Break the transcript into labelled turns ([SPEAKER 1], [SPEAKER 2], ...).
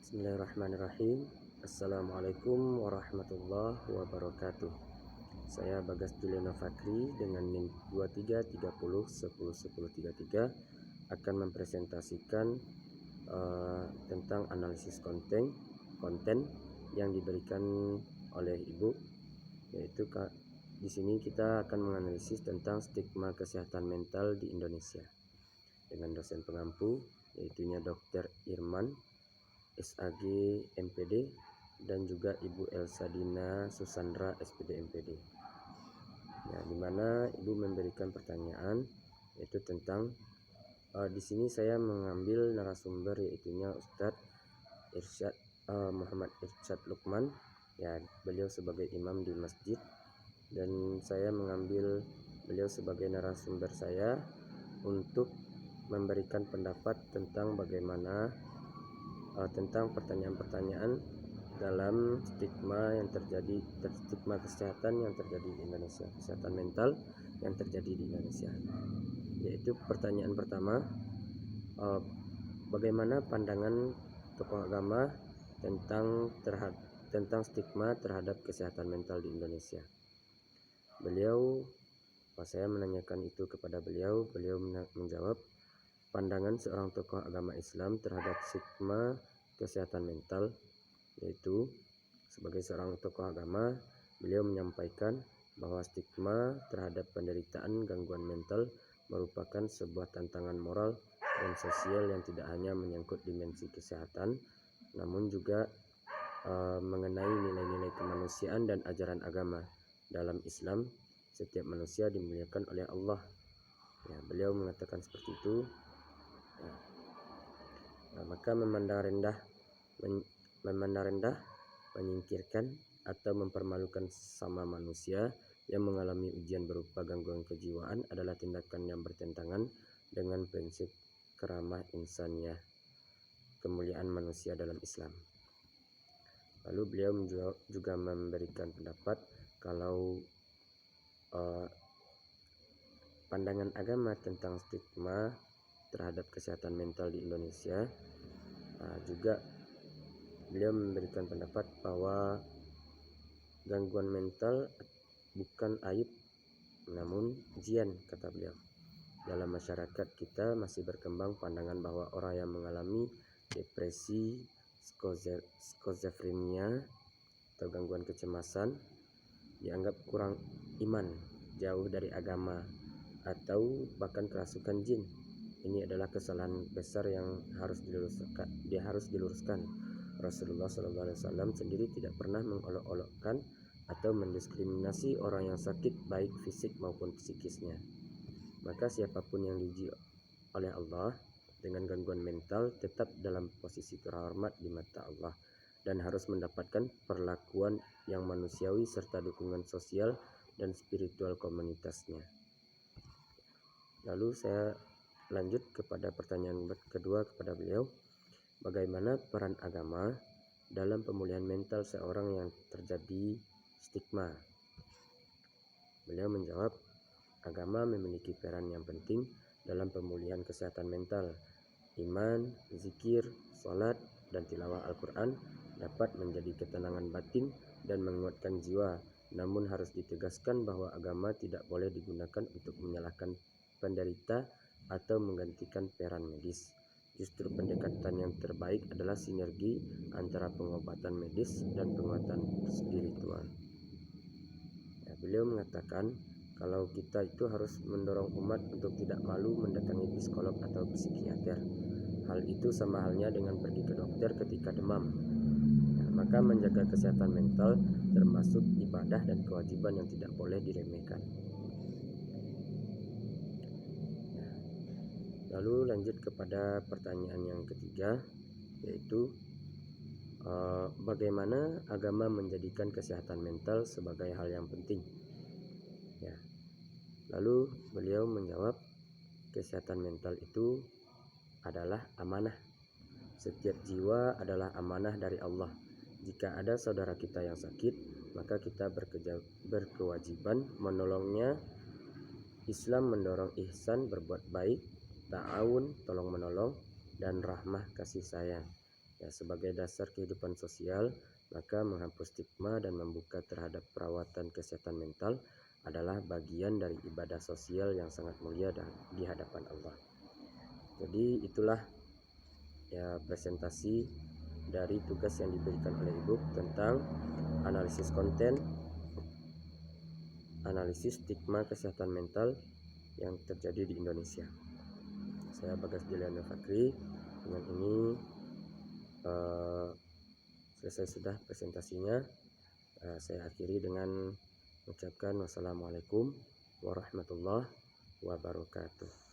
[SPEAKER 1] Bismillahirrahmanirrahim. Assalamualaikum warahmatullahi wabarakatuh. Saya Bagas Juliana Fakri dengan NIM 2330101033 akan mempresentasikan tentang analisis konten yang diberikan oleh Ibu, yaitu di sini kita akan menganalisis tentang stigma kesehatan mental di Indonesia dengan dosen pengampu yaitunya Dr. Irman SAG MPD dan juga Ibu Elsa Dina Susandra SPD MPD. Ya, di mana Ibu memberikan pertanyaan yaitu tentang di sini saya mengambil narasumber yaitunya Ustadz Irsyad Muhammad Irsyad Lukman. Ya, beliau sebagai imam di masjid dan saya mengambil beliau sebagai narasumber saya untuk memberikan pendapat tentang bagaimana tentang pertanyaan-pertanyaan dalam stigma kesehatan yang terjadi di Indonesia, kesehatan mental yang terjadi di Indonesia. Yaitu pertanyaan pertama, bagaimana pandangan tokoh agama tentang stigma terhadap kesehatan mental di Indonesia. Saya menanyakan itu kepada beliau menjawab, pandangan seorang tokoh agama Islam terhadap stigma kesehatan mental, yaitu sebagai seorang tokoh agama, beliau menyampaikan bahwa stigma terhadap penderitaan gangguan mental merupakan sebuah tantangan moral dan sosial yang tidak hanya menyangkut dimensi kesehatan, namun juga mengenai nilai-nilai kemanusiaan dan ajaran agama. Dalam Islam, setiap manusia dimuliakan oleh Allah. Ya, beliau mengatakan seperti itu. Maka memandang rendah, menyingkirkan atau mempermalukan sesama manusia yang mengalami ujian berupa gangguan kejiwaan adalah tindakan yang bertentangan dengan prinsip keramah insaniyah, kemuliaan manusia dalam Islam. Lalu beliau juga memberikan pendapat kalau pandangan agama tentang stigma terhadap kesehatan mental di Indonesia, juga beliau memberikan pendapat bahwa gangguan mental bukan aib namun ujian, kata beliau. Dalam masyarakat kita masih berkembang pandangan bahwa orang yang mengalami depresi, skizofrenia atau gangguan kecemasan dianggap kurang iman, jauh dari agama, atau bahkan kerasukan jin. Ini adalah kesalahan besar yang harus diluruskan. Rasulullah SAW sendiri tidak pernah mengolok-olokkan atau mendiskriminasi orang yang sakit baik fisik maupun psikisnya. Maka siapapun yang diuji oleh Allah dengan gangguan mental tetap dalam posisi terhormat di mata Allah dan harus mendapatkan perlakuan yang manusiawi serta dukungan sosial dan spiritual komunitasnya. Lalu saya lanjut kepada pertanyaan kedua kepada beliau, bagaimana peran agama dalam pemulihan mental seorang yang terjadi stigma. Beliau menjawab, agama memiliki peran yang penting dalam pemulihan kesehatan mental. Iman, zikir, salat, dan tilawah Al-Quran dapat menjadi ketenangan batin dan menguatkan jiwa. Namun harus ditegaskan bahwa agama tidak boleh digunakan untuk menyalahkan penderita atau menggantikan peran medis. Justru pendekatan yang terbaik adalah sinergi antara pengobatan medis dan penguatan spiritual. Ya, beliau mengatakan kalau kita itu harus mendorong umat untuk tidak malu mendatangi psikolog atau psikiater. Hal itu sama halnya dengan pergi ke dokter ketika demam. Maka menjaga kesehatan mental termasuk ibadah dan kewajiban yang tidak boleh diremehkan. Lalu lanjut kepada pertanyaan yang ketiga, yaitu bagaimana agama menjadikan kesehatan mental sebagai hal yang penting. Ya. Lalu beliau menjawab, kesehatan mental itu adalah amanah. Setiap jiwa adalah amanah dari Allah. Jika ada saudara kita yang sakit, maka kita berkewajiban menolongnya. Islam mendorong ihsan, berbuat baik, ta'awun, tolong menolong, dan rahmah, kasih sayang. Ya, sebagai dasar kehidupan sosial, maka menghapus stigma dan membuka terhadap perawatan kesehatan mental adalah bagian dari ibadah sosial yang sangat mulia di hadapan Allah. Jadi itulah ya presentasi dari tugas yang diberikan oleh Ibu tentang analisis konten, analisis stigma kesehatan mental yang terjadi di Indonesia. Saya Bagas Juliana Fakri. Dengan ini selesai sudah presentasinya. Saya akhiri dengan mengucapkan wassalamualaikum warahmatullahi wabarakatuh.